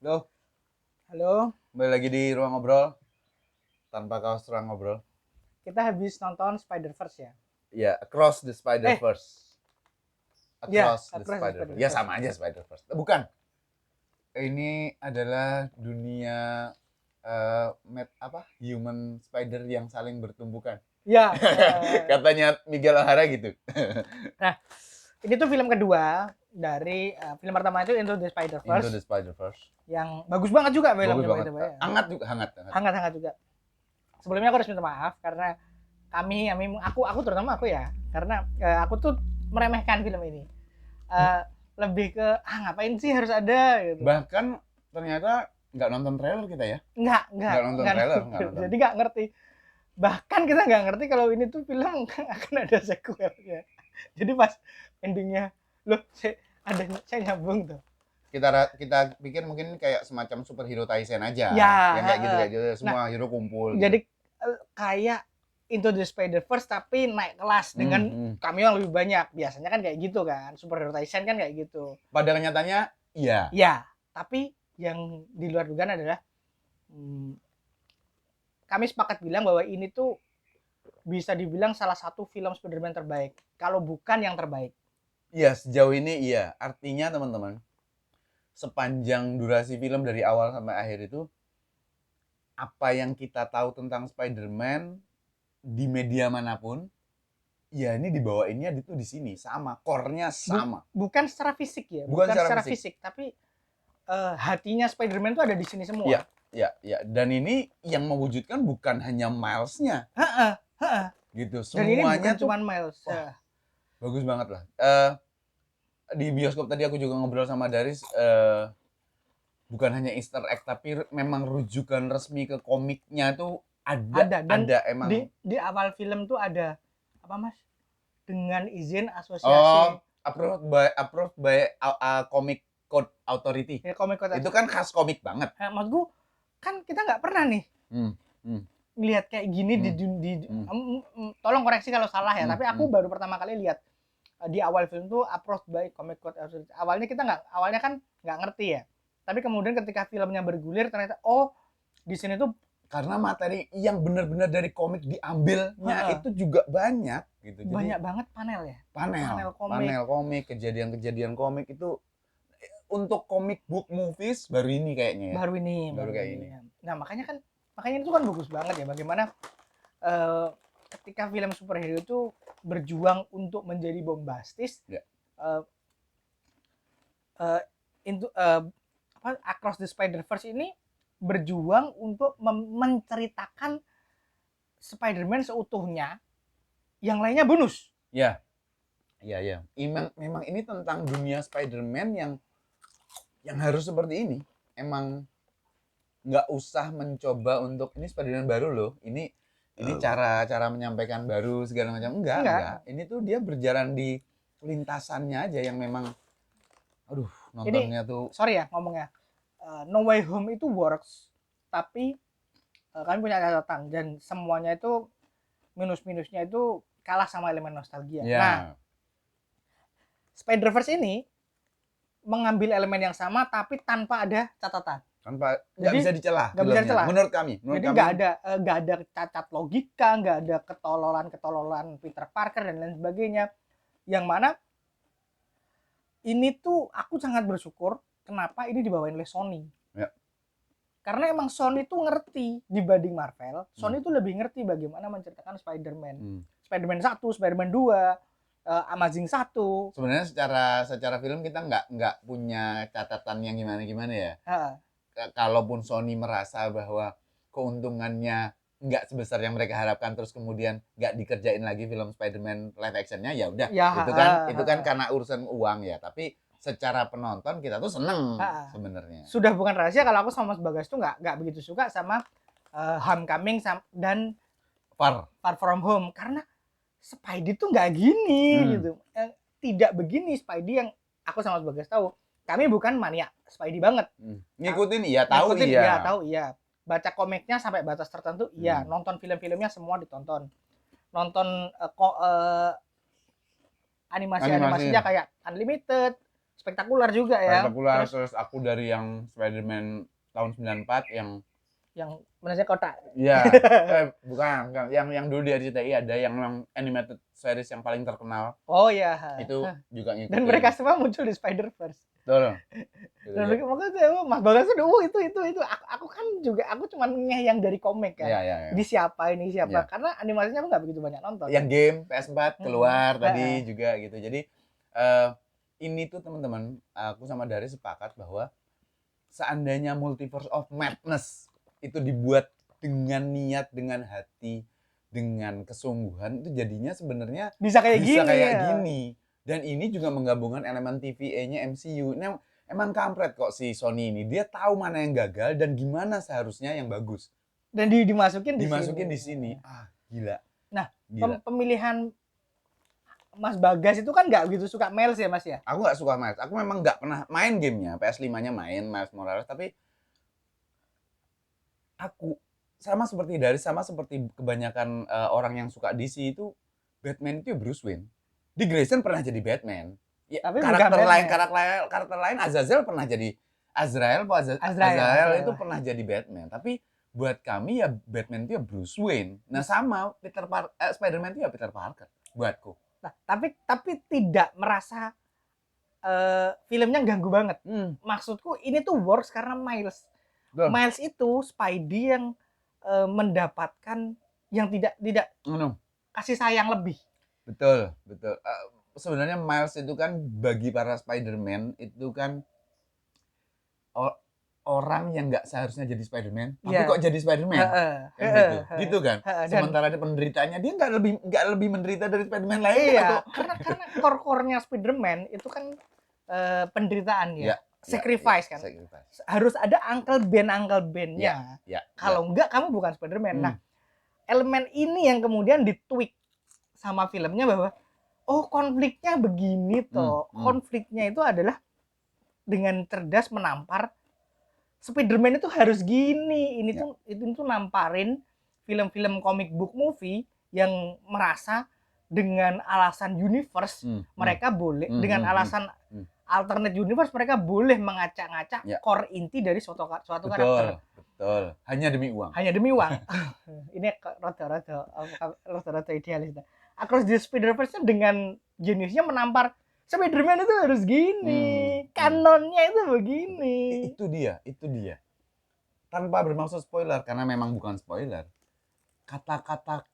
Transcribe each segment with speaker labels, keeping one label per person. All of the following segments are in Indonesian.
Speaker 1: Loh,
Speaker 2: Halo,
Speaker 1: kembali lagi di ruang ngobrol tanpa kaos ruang ngobrol.
Speaker 2: kita habis nonton Spider-Verse ya?
Speaker 1: Ya, Across the
Speaker 2: Eh,
Speaker 1: Spider-Verse.
Speaker 2: ya,
Speaker 1: Across the
Speaker 2: Across the
Speaker 1: Spider-Verse. Ya
Speaker 2: Spider-Verse.
Speaker 1: sama aja Spider-Verse. Bukan. Ini adalah dunia human spider yang saling bertumbukan.
Speaker 2: Ya,
Speaker 1: Katanya Miguel O'Hara gitu.
Speaker 2: nah ini tuh film kedua dari film pertama itu Into the
Speaker 1: Into
Speaker 2: Spider-Verse
Speaker 1: the Spider-Verse.
Speaker 2: yang bagus banget juga
Speaker 1: Bagus
Speaker 2: filmnya by
Speaker 1: banget.
Speaker 2: the way.
Speaker 1: Hangat juga, hangat.
Speaker 2: Hangat-hangat juga. Sebelumnya aku harus minta maaf karena aku terutama aku ya, karena aku tuh meremehkan film ini. Eh, Lebih ke ngapain sih harus ada gitu.
Speaker 1: Bahkan ternyata nggak nonton trailer kita ya.
Speaker 2: Enggak,
Speaker 1: Nggak nonton trailer, nggak nonton.
Speaker 2: Jadi nggak ngerti. Bahkan kita nggak ngerti kalau ini tuh film akan ada sequelnya. Jadi pas endingnya, loh saya nyambung tuh.
Speaker 1: Kita pikir mungkin kayak semacam superhero Taisen aja,
Speaker 2: Ya,
Speaker 1: yang kayak gitu semua hero kumpul
Speaker 2: jadi
Speaker 1: gitu.
Speaker 2: kayak Into the Spider-Verse tapi naik kelas dengan cameo yang lebih banyak. Biasanya kan kayak gitu kan, superhero Taisen kan kayak gitu.
Speaker 1: Pada kenyataannya iya.
Speaker 2: Ya, tapi yang di luar dugaan adalah kami sepakat bilang bahwa ini tuh bisa dibilang salah satu film Spider-Man terbaik. Kalau bukan yang terbaik.
Speaker 1: Iya, sejauh ini iya. Artinya teman-teman, sepanjang durasi film dari awal sampai akhir itu, apa yang kita tahu tentang Spider-Man di media manapun, ya ini dibawainnya itu di sini sama, core-nya sama.
Speaker 2: Bukan secara fisik ya,
Speaker 1: Bukan secara
Speaker 2: fisik, tapi hatinya Spider-Man itu ada di sini semua.
Speaker 1: Iya, iya, iya. Dan ini yang mewujudkan bukan hanya Miles-nya. Gitu.
Speaker 2: Dan ini
Speaker 1: Semuanya
Speaker 2: bukan
Speaker 1: tuh
Speaker 2: cuma Miles.
Speaker 1: wah, bagus banget lah. Di bioskop tadi aku juga ngobrol sama Daris, bukan hanya Easter egg tapi memang rujukan resmi ke komiknya tuh ada emang.
Speaker 2: Di awal film tuh ada apa Mas? Dengan izin asosiasi.
Speaker 1: Oh, approved by Comic Code Authority.
Speaker 2: Ya, Comic Code.
Speaker 1: Itu kan khas komik banget.
Speaker 2: Maksudku kan kita nggak pernah nih lihat kayak gini tolong koreksi kalau salah ya, tapi aku baru pertama kali lihat di awal film tuh approved by Comic Code Authority. Awalnya kan nggak ngerti ya. Tapi kemudian ketika filmnya bergulir ternyata di sini tuh
Speaker 1: karena materi yang benar-benar dari komik diambilnya itu juga banyak gitu. Jadi,
Speaker 2: banyak banget panel ya.
Speaker 1: Panel komik, kejadian-kejadian komik itu untuk comic book movies baru ini kayaknya ya. Baru kayak ini.
Speaker 2: Nah, makanya itu kan bagus banget ya bagaimana ketika film superhero itu berjuang untuk menjadi bombastis.
Speaker 1: Ya.
Speaker 2: Across the Spider-Verse ini berjuang untuk menceritakan Spider-Man seutuhnya, yang lainnya bonus.
Speaker 1: Ya. Iya. Memang ini tentang dunia Spider-Man yang harus seperti ini. Emang nggak usah mencoba untuk ini Spider-Man baru loh. Ini cara menyampaikan baru segala macam. Enggak. Ini tuh dia berjalan di lintasannya aja yang memang aduh, nontonnya tuh.
Speaker 2: Sorry ya ngomongnya. No Way Home itu works, tapi kami punya catatan dan semuanya itu minus-minusnya itu kalah sama elemen nostalgia.
Speaker 1: Ya.
Speaker 2: Nah, Spider-Verse ini mengambil elemen yang sama tapi tanpa ada catatan.
Speaker 1: Nggak bisa dicela. Menurut kami.
Speaker 2: Jadi nggak ada cacat logika, nggak ada ketololan Peter Parker dan lain sebagainya. Yang mana ini tuh aku sangat bersyukur kenapa ini dibawain oleh Sony.
Speaker 1: Ya.
Speaker 2: Karena emang Sony tuh ngerti dibanding Marvel. Sony tuh lebih ngerti bagaimana menceritakan Spider-Man. Spider-Man 1, Spider-Man 2, Amazing 1.
Speaker 1: Sebenarnya secara film kita nggak punya catatan yang gimana ya. Kalaupun Sony merasa bahwa keuntungannya nggak sebesar yang mereka harapkan terus kemudian nggak dikerjain lagi film Spider-Man live actionnya, ya udah. Itu kan karena urusan uang ya. Tapi secara penonton kita tuh seneng sebenarnya.
Speaker 2: Sudah bukan rahasia kalau aku sama Mas Bagas tuh nggak begitu suka sama Homecoming dan Far From Home karena Spidey tuh nggak gini gitu. Tidak begini Spidey yang aku sama Mas Bagas tahu. Kami bukan mania Spidey banget.
Speaker 1: Ngikutin tahu
Speaker 2: iya. Baca komiknya sampai batas tertentu iya. Nonton film-filmnya semua ditonton. Nonton animasinya kayak Unlimited, spektakuler juga ya.
Speaker 1: Spektakuler, terus aku dari yang Spider-Man tahun 94
Speaker 2: yang menasnya kotak.
Speaker 1: Iya, bukan, yang dulu di RCTI ada yang animated series yang paling terkenal.
Speaker 2: Oh ya.
Speaker 1: Itu juga
Speaker 2: Dan
Speaker 1: ngikutin.
Speaker 2: mereka semua muncul di Spider-Verse.
Speaker 1: Betul.
Speaker 2: Dan mereka makanya Mas Bagas udah itu. Aku kan juga aku cuma ngeh yang dari komik kan.
Speaker 1: Iya.
Speaker 2: Ini siapa? Karena animasinya aku nggak begitu banyak nonton.
Speaker 1: Yang game PS4 keluar tadi juga gitu. Jadi ini tuh teman-teman, aku sama Dari sepakat bahwa seandainya Multiverse of Madness itu dibuat dengan niat, dengan hati, dengan kesungguhan, itu jadinya sebenarnya
Speaker 2: bisa kayak
Speaker 1: gini. Dan ini juga menggabungkan elemen TVA-nya MCU. Nah, emang kampret kok si Sony ini. Dia tahu mana yang gagal dan gimana seharusnya yang bagus.
Speaker 2: Dan dimasukin
Speaker 1: di sini. Gila.
Speaker 2: Nah, pemilihan Mas Bagas itu kan nggak begitu suka Miles ya Mas ya?
Speaker 1: Aku nggak suka Miles. Aku memang nggak pernah main gamenya. PS5-nya main Miles Morales, tapi aku sama seperti kebanyakan orang yang suka DC itu, Batman itu Bruce Wayne. Dick Grayson pernah jadi Batman. Ya,
Speaker 2: tapi
Speaker 1: karakter lain Azazel pernah jadi Azrael itu pernah jadi Batman. Tapi buat kami ya Batman itu ya Bruce Wayne. Nah sama Spider-Man itu ya Peter Parker buatku.
Speaker 2: Nah, tapi tidak merasa filmnya ganggu banget. Maksudku ini tuh works karena Miles. Miles itu Spidey yang mendapatkan yang tidak kasih sayang lebih.
Speaker 1: Betul. Sebenarnya Miles itu kan bagi para Spider-Man itu kan orang yang nggak seharusnya jadi Spider-Man, tapi kok jadi Spider-Man, gitu kan. Sementara ada penderitanya dia nggak lebih menderita dari Spider-Man lain.
Speaker 2: Iya, karena core-nya Spider-Man itu kan penderitaan ya. Sacrifice kan. Harus ada Uncle Ben-nya. Kalau enggak kamu bukan Spider-Man. Nah, elemen ini yang kemudian ditweak sama filmnya bahwa konfliknya begini toh. Konfliknya itu adalah dengan cerdas menampar Spider-Man itu harus gini. Ini tuh namparin film-film comic book movie yang merasa dengan alasan universe mereka boleh dengan alasan alternate universe mereka boleh mengacak-ngacak core inti dari suatu karakter.
Speaker 1: Betul. Hanya demi uang.
Speaker 2: Ini rada-rada idealis. Across the Spider-Verse dengan jeniusnya menampar Spider-Man itu harus gini. Kanonnya itu begini.
Speaker 1: Itu dia. Tanpa bermaksud spoiler karena memang bukan spoiler. Kata-kata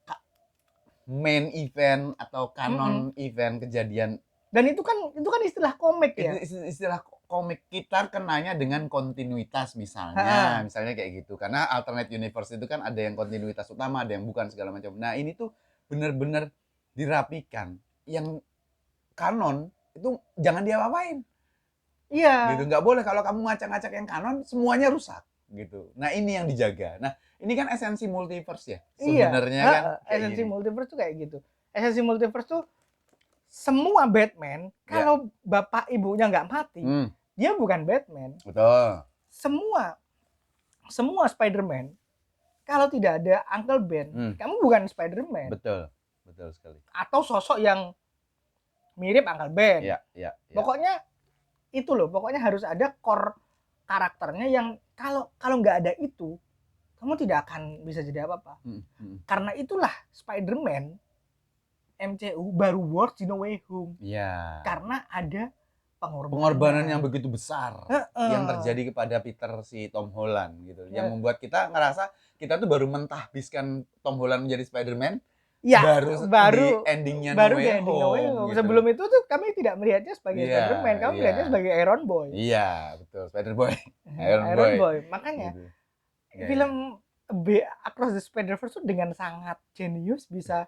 Speaker 1: main event atau kanon event kejadian.
Speaker 2: Dan itu kan istilah komik ya.
Speaker 1: Istilah komik kita kenanya dengan kontinuitas misalnya kayak gitu. Karena alternate universe itu kan ada yang kontinuitas utama, ada yang bukan segala macam. Nah, ini tuh benar-benar dirapikan. Yang kanon itu jangan diapa-apain.
Speaker 2: Iya.
Speaker 1: Gitu, nggak boleh kalau kamu ngacak-ngacak yang kanon semuanya rusak gitu. Nah, ini yang dijaga. Nah, ini kan esensi multiverse ya. Sebenarnya kan
Speaker 2: esensi multiverse tuh kayak gitu. Esensi multiverse tuh semua Batman kalau bapak ibunya nggak mati, dia bukan Batman.
Speaker 1: Betul.
Speaker 2: Semua Spider-Man kalau tidak ada Uncle Ben, kamu bukan Spider-Man.
Speaker 1: Betul sekali.
Speaker 2: Atau sosok yang mirip Uncle Ben.
Speaker 1: Iya.
Speaker 2: Pokoknya itu loh, pokoknya harus ada core karakternya yang kalau nggak ada itu, kamu tidak akan bisa jadi apa-apa. Karena itulah Spider-Man MCU baru works di No Way Home.
Speaker 1: Iya.
Speaker 2: Karena ada
Speaker 1: pengorbanan yang begitu besar yang terjadi kepada Peter si Tom Holland gitu. Yang membuat kita ngerasa kita tuh baru mentahbiskan Tom Holland menjadi Spider-Man. Baru di endingnya No Way Home.
Speaker 2: Gitu. Sebelum itu tuh kami tidak melihatnya sebagai Spider-Man, kami melihatnya sebagai Iron Boy.
Speaker 1: Iya, betul, Spider-Boy. Iron Boy.
Speaker 2: Makanya gitu. Film Across the Spider-Verse tuh dengan sangat jenius bisa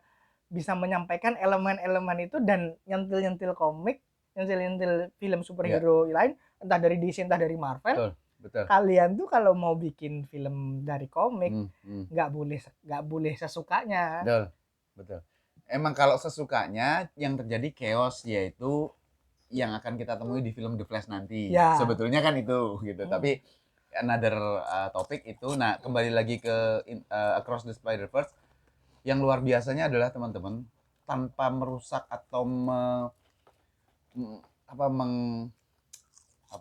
Speaker 2: menyampaikan elemen-elemen itu dan nyentil-nyentil komik, nyentil-nyentil film superhero lain, entah dari DC entah dari Marvel.
Speaker 1: Betul.
Speaker 2: Kalian tuh kalau mau bikin film dari komik nggak boleh sesukanya.
Speaker 1: Betul. Emang kalau sesukanya yang terjadi chaos yaitu yang akan kita temui di film The Flash nanti. Sebetulnya kan itu gitu. Tapi another topik itu. Nah, kembali lagi ke Across the Spider-Verse. Yang luar biasanya adalah teman-teman tanpa merusak atau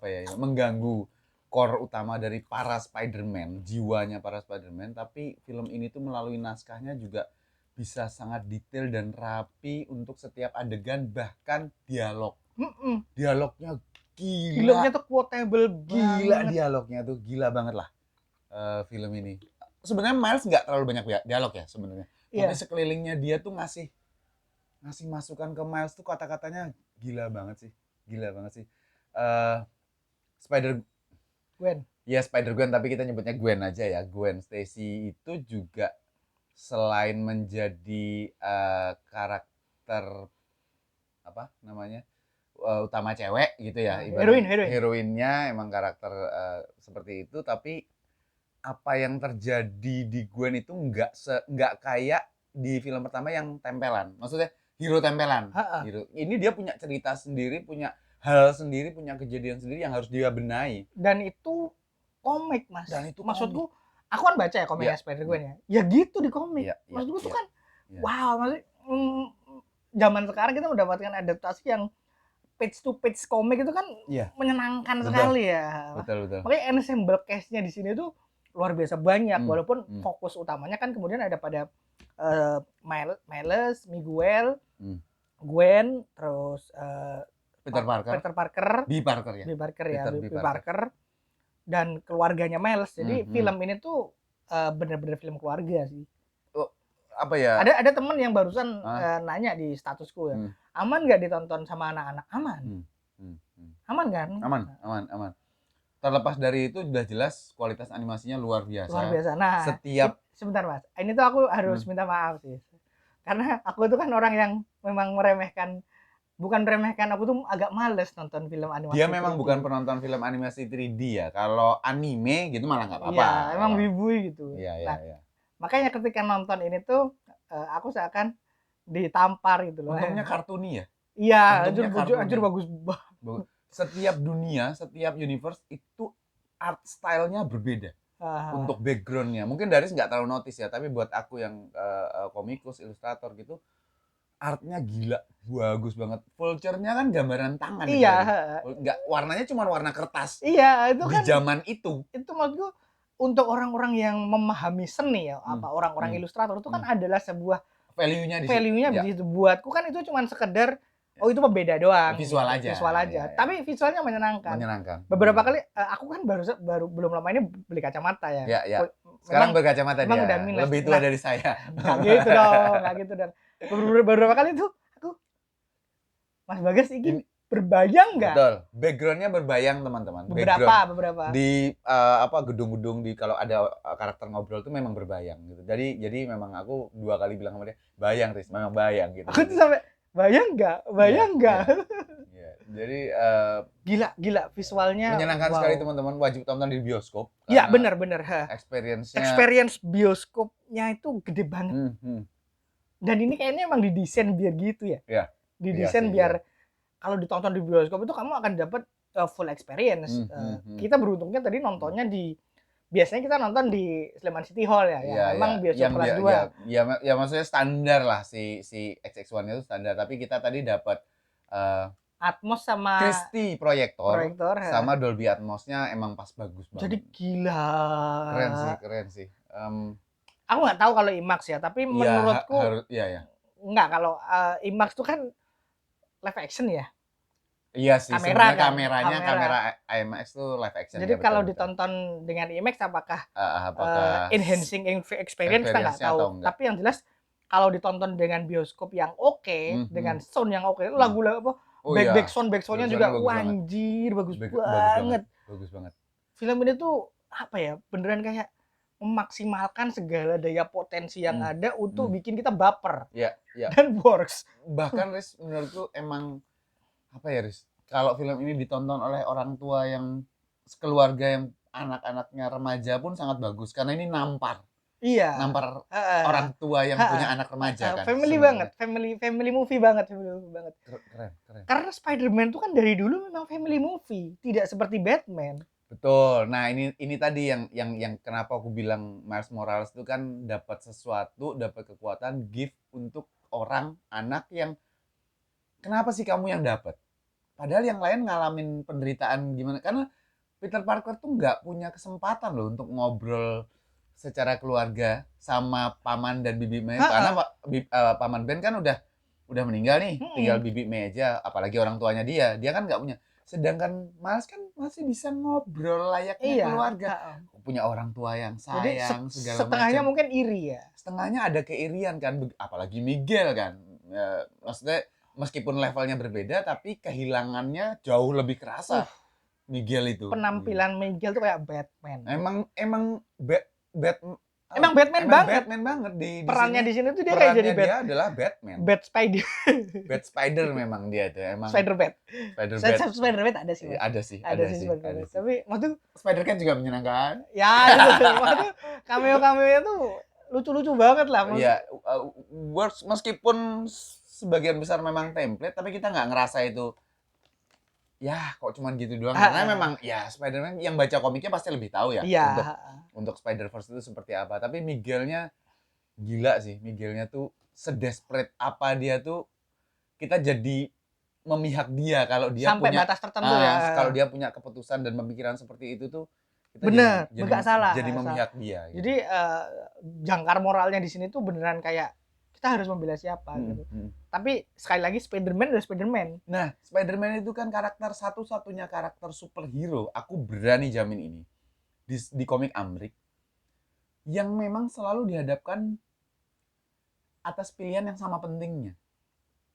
Speaker 1: apa ya, mengganggu core utama dari para Spider-Man, jiwanya para Spider-Man, tapi film ini tuh melalui naskahnya juga bisa sangat detail dan rapi untuk setiap adegan, bahkan dialog. Dialognya gila.
Speaker 2: Dialognya tuh quotable
Speaker 1: Gila
Speaker 2: banget.
Speaker 1: dialognya tuh, gila banget lah film ini. Sebenarnya Miles nggak terlalu banyak dialog ya sebenarnya. Tapi sekelilingnya dia tuh ngasih masukan ke Miles tuh kata-katanya gila banget sih. Gila banget sih.
Speaker 2: Gwen.
Speaker 1: Ya Spider-Gwen, tapi kita nyebutnya Gwen aja ya. Gwen Stacy itu juga selain menjadi karakter apa namanya utama cewek gitu ya, heroinnya emang karakter seperti itu, tapi apa yang terjadi di Gwen itu nggak kayak di film pertama yang tempelan, maksudnya hero tempelan. Hero ini dia punya cerita sendiri, punya hal sendiri, punya kejadian sendiri yang harus dia benahi,
Speaker 2: dan itu komik, Mas.
Speaker 1: Dan itu
Speaker 2: maksudku aku kan baca ya komiknya Spider-Gwen ya gitu di komik. Maksudku tuh kan wow, maksudnya zaman sekarang kita mendapatkan adaptasi yang page to page komik itu kan menyenangkan sekali ya.
Speaker 1: Betul.
Speaker 2: Makanya ensemble cast-nya di sini tuh luar biasa banyak, walaupun fokus utamanya kan kemudian ada pada Miles, Miguel, Gwen, terus
Speaker 1: Peter Parker, B. Parker
Speaker 2: dan keluarganya Miles. Jadi film ini tuh bener-bener film keluarga sih.
Speaker 1: Apa ya?
Speaker 2: Ada temen yang barusan nanya di statusku ya, aman nggak ditonton sama anak-anak? Aman kan?
Speaker 1: Aman. Terlepas dari itu sudah jelas kualitas animasinya luar biasa.
Speaker 2: Nah, sebentar Mas, ini tuh aku harus minta maaf sih, karena aku tuh kan orang yang memang bukan meremehkan, aku tuh agak males nonton film animasi.
Speaker 1: Dia memang 3D. Bukan penonton film animasi 3D ya. Kalau anime gitu malah nggak apa-apa.
Speaker 2: Iya, emang wibu gitu.
Speaker 1: Iya.
Speaker 2: Makanya ketika nonton ini tuh aku seakan ditampar gitu loh.
Speaker 1: Untungnya kartuni ya.
Speaker 2: Iya, anjir bagus banget.
Speaker 1: Setiap dunia, setiap universe itu art style-nya berbeda. Untuk background-nya. Mungkin Daris nggak terlalu notice ya, tapi buat aku yang komikus, ilustrator gitu, artnya gila, bagus banget. Vulture-nya kan gambaran tangan.
Speaker 2: Iya.
Speaker 1: Nggak, warnanya cuma warna kertas.
Speaker 2: Iya, itu kan.
Speaker 1: Di zaman itu.
Speaker 2: Itu maksudku untuk orang-orang yang memahami seni ya, apa orang-orang ilustrator itu kan adalah sebuah value-nya begitu. Buatku kan itu cuma sekedar itu pembeda doang.
Speaker 1: Visual aja.
Speaker 2: Ya. Tapi visualnya menyenangkan. Beberapa kali aku kan baru belum lama ini beli kacamata ya.
Speaker 1: Iya. Sekarang berkacamata dia. Lebih tua dari saya.
Speaker 2: Nggak gitu dong. Beberapa kali tuh aku, Mas Bagas ini berbayang nggak?
Speaker 1: Betul. Background-nya berbayang teman-teman.
Speaker 2: Beberapa.
Speaker 1: Di gedung-gedung di kalau ada karakter ngobrol tuh memang berbayang gitu. Jadi memang aku 2 kali bilang sama dia, bayang Riz, memang bayang gitu.
Speaker 2: Aku tuh sampai bayang nggak?
Speaker 1: Iya. Jadi
Speaker 2: gila visualnya
Speaker 1: menyenangkan sekali teman-teman, wajib tonton di bioskop.
Speaker 2: Iya benar. Experience bioskopnya itu gede banget. Dan ini kayaknya emang didesain biar gitu ya.
Speaker 1: Iya.
Speaker 2: Didesain biar kalau ditonton di bioskop itu kamu akan dapat full experience. Kita beruntungnya tadi nontonnya biasanya kita nonton di Sleman City Hall ya. Emang bioskop kelas 2.
Speaker 1: Ya maksudnya standar lah si XX1 itu standar, tapi kita tadi dapat
Speaker 2: Atmos sama
Speaker 1: Christie proyektor sama Dolby Atmosnya emang pas bagus banget.
Speaker 2: Jadi gila.
Speaker 1: Keren sih.
Speaker 2: Aku nggak tahu kalau IMAX ya, tapi menurutku nggak, kalau IMAX itu kan live action ya.
Speaker 1: Iya sih, kameranya IMAX tuh live action.
Speaker 2: Jadi kalau ditonton dengan IMAX apakah enhancing experience kita nggak tahu. Tapi yang jelas kalau ditonton dengan bioskop yang oke, dengan sound yang oke, lagu-lagu apa backsoundnya juga anjir bagus banget.
Speaker 1: Bagus banget.
Speaker 2: Film ini tuh apa ya, beneran kayak memaksimalkan segala daya potensi yang ada untuk bikin kita baper.
Speaker 1: Iya.
Speaker 2: Dan works.
Speaker 1: Bahkan Riz, menurutku emang apa ya Riz, kalau film ini ditonton oleh orang tua yang sekeluarga yang anak-anaknya remaja pun sangat bagus, karena ini nampar orang tua yang punya anak remaja kan.
Speaker 2: Family banget, family movie banget.
Speaker 1: Keren.
Speaker 2: Karena Spider-Man itu kan dari dulu memang family movie, tidak seperti Batman.
Speaker 1: Betul. Nah, ini tadi yang kenapa aku bilang Miles Morales itu kan dapat sesuatu, dapat kekuatan gift untuk anak yang kenapa sih kamu yang dapat? Padahal yang lain ngalamin penderitaan gimana. Karena Peter Parker tuh nggak punya kesempatan loh untuk ngobrol secara keluarga sama paman dan bibi May. Karena paman Ben kan udah meninggal nih, tinggal bibi May aja. Apalagi orang tuanya dia kan nggak punya. Sedangkan Miles kan masih bisa ngobrol layaknya keluarga. Punya orang tua yang sayang,
Speaker 2: jadi
Speaker 1: segala
Speaker 2: setengahnya
Speaker 1: macam.
Speaker 2: mungkin iri ya.
Speaker 1: Setengahnya ada keirian kan, apalagi Miguel kan. Ya, maksudnya meskipun levelnya berbeda, tapi kehilangannya jauh lebih kerasa. Miguel itu.
Speaker 2: Penampilan Miguel tuh kayak Batman.
Speaker 1: Emang
Speaker 2: Batman banget.
Speaker 1: Batman banget
Speaker 2: perannya di sini tuh dia kayak jadi
Speaker 1: dia adalah Batman.
Speaker 2: Bat
Speaker 1: Spider memang dia tuh emang.
Speaker 2: Spider-Bat ada sih.
Speaker 1: Ada sih.
Speaker 2: Tapi maksudnya
Speaker 1: Spider-Cat juga menyenangkan.
Speaker 2: Ya, gitu. Maksudnya cameo-cameonya tuh lucu-lucu banget lah.
Speaker 1: Iya, works meskipun sebagian besar memang template, tapi kita nggak ngerasa itu. Ya, kok cuman gitu doang. Karena memang ya Spider-Man yang baca komiknya pasti lebih tahu ya. Untuk Spider-Verse itu seperti apa. Tapi Miguelnya gila sih. Miguelnya tuh sedesperate apa dia tuh. Kita jadi memihak dia kalau dia
Speaker 2: sampai
Speaker 1: punya
Speaker 2: batas tertentu ya.
Speaker 1: Kalau dia punya keputusan dan pemikiran seperti itu tuh kita
Speaker 2: nggak salah.
Speaker 1: Jadi memihak dia.
Speaker 2: Gitu. Jadi jangkar moralnya di sini tuh beneran kayak kita harus membela siapa gitu. Tapi sekali lagi Spider-Man udah Spider-Man.
Speaker 1: Nah, Spider-Man itu kan karakter satu-satunya karakter superhero, aku berani jamin ini, di komik Amrik, yang memang selalu dihadapkan atas pilihan yang sama pentingnya.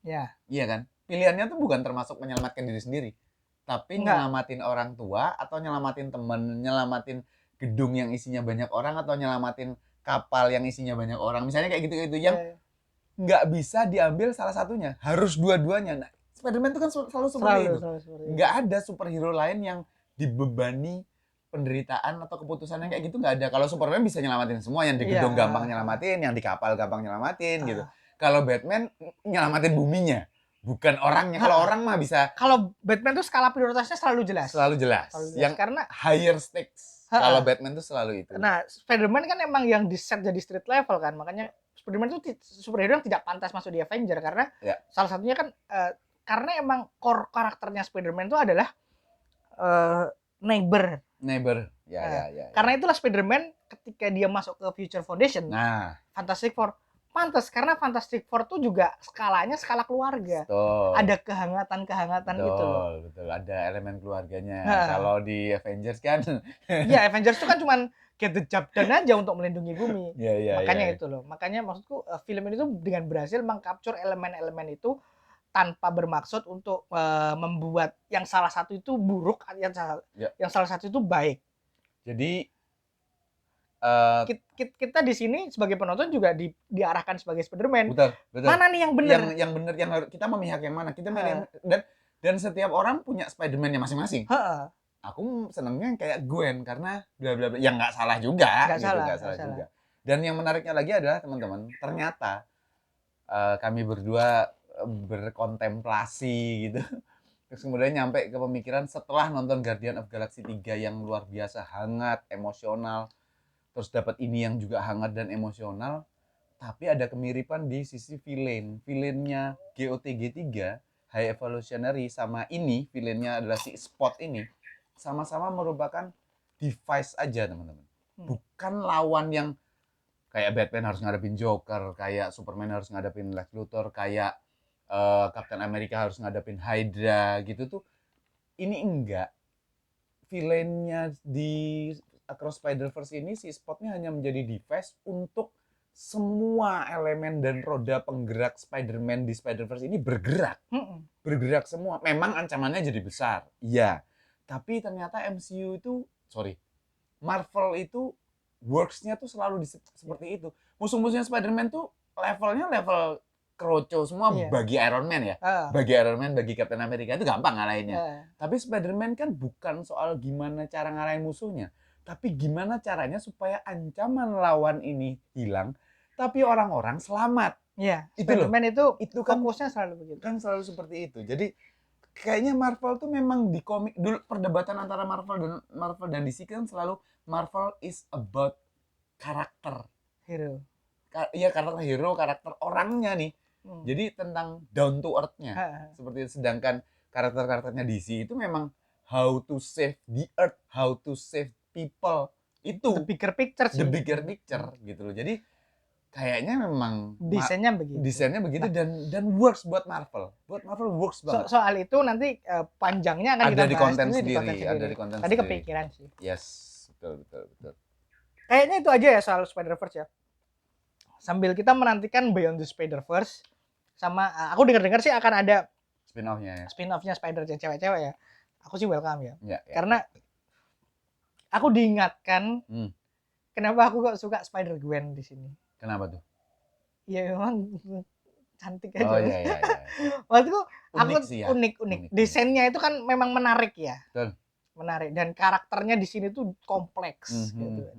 Speaker 2: Ya.
Speaker 1: Iya kan? Pilihannya tuh bukan termasuk menyelamatkan diri sendiri, tapi nyelamatin orang tua, atau nyelamatin temen, nyelamatin gedung yang isinya banyak orang, atau nyelamatin kapal yang isinya banyak orang. Misalnya kayak gitu-gitu yang nggak bisa diambil salah satunya, harus dua-duanya. Nah, Spider-Man itu kan selalu seperti itu. Nggak ada superhero lain yang dibebani penderitaan atau keputusan yang kayak gitu, nggak ada. Kalau Superman bisa nyelamatin semua, yang di gedung gampang nyelamatin, yang di kapal gampang nyelamatin gitu. Kalau Batman nyelamatin buminya, bukan orangnya. Kalau orang mah bisa.
Speaker 2: Kalau Batman tuh skala prioritasnya selalu jelas.
Speaker 1: Yang
Speaker 2: karena
Speaker 1: higher stakes. Kalau Batman tuh selalu itu.
Speaker 2: Nah, Spider-Man kan emang yang di set jadi street level kan, makanya Spider-Man itu superhero yang tidak pantas masuk di Avenger karena salah satunya kan karena emang core karakternya Spider-Man itu adalah neighbor.
Speaker 1: Ya.
Speaker 2: Karena itulah Spider-Man ketika dia masuk ke Future Foundation, Fantastic Four pantas, karena Fantastic Four tuh juga skalanya skala keluarga.
Speaker 1: Betul.
Speaker 2: Ada kehangatan gitu loh.
Speaker 1: Betul, ada elemen keluarganya. Kalau di Avengers kan
Speaker 2: ya Avengers itu kan cuman get the job done aja untuk melindungi bumi. Makanya itu loh. Makanya maksudku film ini tuh dengan berhasil mengcapture elemen-elemen itu tanpa bermaksud untuk membuat yang salah satu itu buruk, yang salah satu itu baik.
Speaker 1: Jadi
Speaker 2: kita di sini sebagai penonton juga diarahkan sebagai Spider-Man.
Speaker 1: Betul.
Speaker 2: Mana nih yang benar?
Speaker 1: Yang benar, yang harus kita memihak yang mana? Kita milih dan setiap orang punya Spider-Man-nya masing-masing. Aku senengnya kayak Gwen karena bla bla bla, yang nggak salah juga. Nggak salah juga. Dan yang menariknya lagi adalah teman-teman, ternyata kami berdua berkontemplasi gitu. Terus kemudian nyampe ke pemikiran setelah nonton Guardian of Galaxy 3 yang luar biasa hangat, emosional. Terus dapat ini yang juga hangat dan emosional, tapi ada kemiripan di sisi villainnya GOTG 3 High Evolutionary sama ini villainnya adalah si Spot ini sama-sama merupakan device aja teman-teman, bukan lawan yang kayak Batman harus ngadepin Joker, kayak Superman harus ngadepin Lex Luthor, kayak Captain America harus ngadepin Hydra gitu tuh. Ini enggak, villainnya di Across Spider-Verse ini si Spotnya hanya menjadi device untuk semua elemen dan roda penggerak Spider-Man di Spider-Verse ini bergerak. Bergerak semua. Memang ancamannya jadi besar. Iya. Tapi ternyata Marvel itu works-nya tuh selalu seperti itu. Musuh-musuhnya Spider-Man tuh levelnya level kroco semua bagi Iron Man ya. Bagi Iron Man, bagi Captain America itu gampang ngalahinnya. Tapi Spider-Man kan bukan soal gimana cara ngalahin musuhnya. Tapi gimana caranya supaya ancaman lawan ini hilang, tapi orang-orang selamat.
Speaker 2: Iya, Spider-Man itu fokusnya selalu begitu.
Speaker 1: Kan selalu seperti itu. Jadi kayaknya Marvel tuh memang di komik dulu perdebatan antara Marvel dan DC kan selalu Marvel is about karakter
Speaker 2: hero.
Speaker 1: Iya, karakter hero, karakter orangnya nih. Jadi tentang down to earth-nya. Seperti itu. Sedangkan karakter-karakternya DC itu memang how to save the earth, how to save people. Itu
Speaker 2: The bigger picture sih.
Speaker 1: the bigger picture gitu loh. Jadi kayaknya memang
Speaker 2: Desainnya begitu.
Speaker 1: desainnya begitu
Speaker 2: Nah,
Speaker 1: dan works buat Marvel. Buat Marvel works banget.
Speaker 2: soal itu nanti panjangnya akan
Speaker 1: Ada
Speaker 2: kita
Speaker 1: di
Speaker 2: bahas
Speaker 1: konten
Speaker 2: dulu
Speaker 1: sendiri, ada di konten
Speaker 2: Tadi
Speaker 1: sendiri.
Speaker 2: kepikiran sih.
Speaker 1: Yes, betul.
Speaker 2: Kayaknya itu aja ya soal Spider-Verse ya. Sambil kita menantikan Beyond the Spider-Verse sama aku dengar-dengar sih akan ada
Speaker 1: Spin-off-nya ya.
Speaker 2: spin-off-nya Spider yang cewek-cewek ya. Aku sih welcome ya.
Speaker 1: Ya.
Speaker 2: Karena aku diingatkan kenapa aku kok suka Spider-Gwen di sini.
Speaker 1: Kenapa tuh?
Speaker 2: Ya memang cantik aja.
Speaker 1: Oh iya.
Speaker 2: Maksudku aku
Speaker 1: Unik sih ya.
Speaker 2: unik. Desainnya itu kan memang menarik ya.
Speaker 1: Betul.
Speaker 2: Menarik dan karakternya di sini tuh kompleks gitu.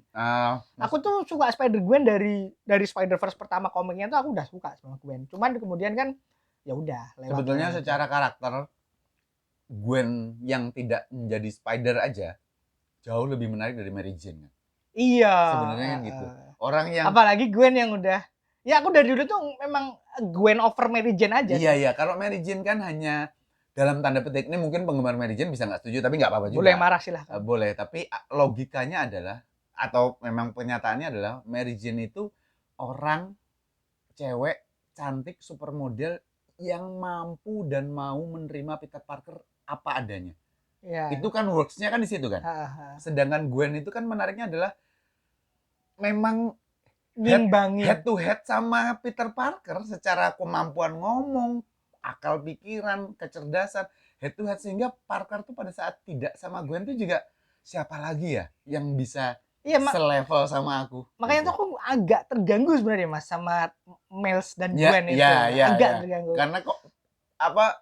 Speaker 1: Aku
Speaker 2: Aku tuh suka Spider-Gwen dari Spider-Verse pertama komiknya tuh aku udah suka sama Gwen. Cuman kemudian kan ya udah lewat.
Speaker 1: sebetulnya secara karakter Gwen yang tidak menjadi Spider aja jauh lebih menarik dari Mary Jane kan.
Speaker 2: Iya.
Speaker 1: Sebenarnya kan gitu. Orang yang
Speaker 2: apalagi Gwen yang udah ya aku dari dulu tuh memang Gwen over Mary Jane aja.
Speaker 1: Iya, kalau Mary Jane kan hanya dalam tanda petik, ini mungkin penggemar Mary Jane bisa nggak setuju, tapi nggak apa-apa juga.
Speaker 2: Boleh marah silahkan.
Speaker 1: Boleh, tapi logikanya adalah, atau memang kenyataannya adalah Mary Jane itu orang, cewek, cantik, supermodel yang mampu dan mau menerima Peter Parker apa adanya.
Speaker 2: Ya.
Speaker 1: Itu kan works-nya kan di situ kan. Sedangkan Gwen itu kan menariknya adalah memang head to head sama Peter Parker secara kemampuan ngomong, akal pikiran, kecerdasan, head to head, sehingga Parker tuh pada saat tidak sama Gwen tuh juga siapa lagi ya yang bisa selevel sama aku.
Speaker 2: Makanya tuh aku agak terganggu sebenarnya Mas sama Miles dan Gwen itu. Agak terganggu.
Speaker 1: Karena kok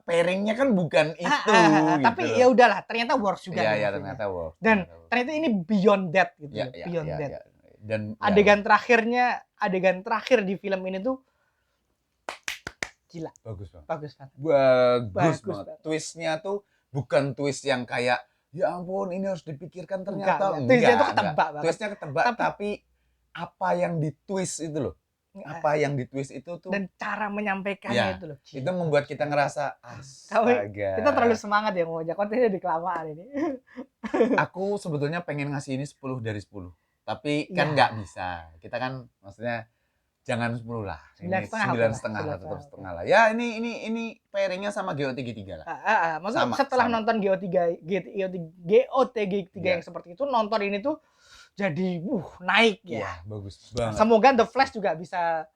Speaker 1: pairingnya kan bukan itu gitu.
Speaker 2: Tapi ya udahlah, ternyata works juga.
Speaker 1: Iya, ternyata works.
Speaker 2: Dan ternyata ini beyond that gitu. Beyond that. Dan adegan terakhir di film ini tuh gila.
Speaker 1: Bagus banget. Twistnya tuh bukan twist yang kayak ya ampun ini harus dipikirkan ternyata.
Speaker 2: Twistnya tuh ketebak banget.
Speaker 1: Twistnya ketebak tapi apa yang ditwist itu loh. Apa yang ditwist itu tuh.
Speaker 2: Dan cara menyampaikannya itu loh.
Speaker 1: Itu membuat kita ngerasa astaga.
Speaker 2: Kita terlalu semangat ya mau ngajak kontennya di kelamaan ini.
Speaker 1: Aku sebetulnya pengen ngasih ini 10 dari 10. Tapi kan nggak bisa. Kita kan maksudnya jangan 10 lah. 9,5 lah, tetap setengah lah. Ya ini pairingnya sama GOT-G3 lah.
Speaker 2: Maksudnya setelah nonton GOT-G3 yang seperti itu, nonton ini tuh jadi naik ya.
Speaker 1: Iya, bagus banget.
Speaker 2: Semoga The Flash juga bisa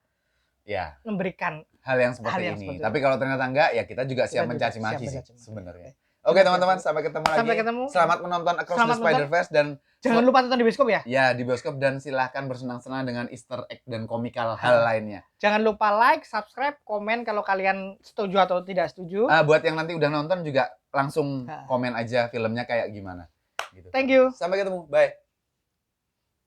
Speaker 2: memberikan
Speaker 1: hal yang seperti ini. Tapi kalau ternyata enggak, ya kita juga siap mencaci maki sih sebenarnya. Oke teman-teman, sampai ketemu lagi. Selamat menonton Across the Spider-Verse dan
Speaker 2: jangan lupa tonton di bioskop ya.
Speaker 1: Ya, di bioskop, dan silahkan bersenang-senang dengan Easter egg dan komikal hal lainnya.
Speaker 2: Jangan lupa like, subscribe, komen kalau kalian setuju atau tidak setuju.
Speaker 1: Buat yang nanti udah nonton juga langsung komen aja filmnya kayak gimana gitu.
Speaker 2: Thank you.
Speaker 1: Sampai ketemu. Bye.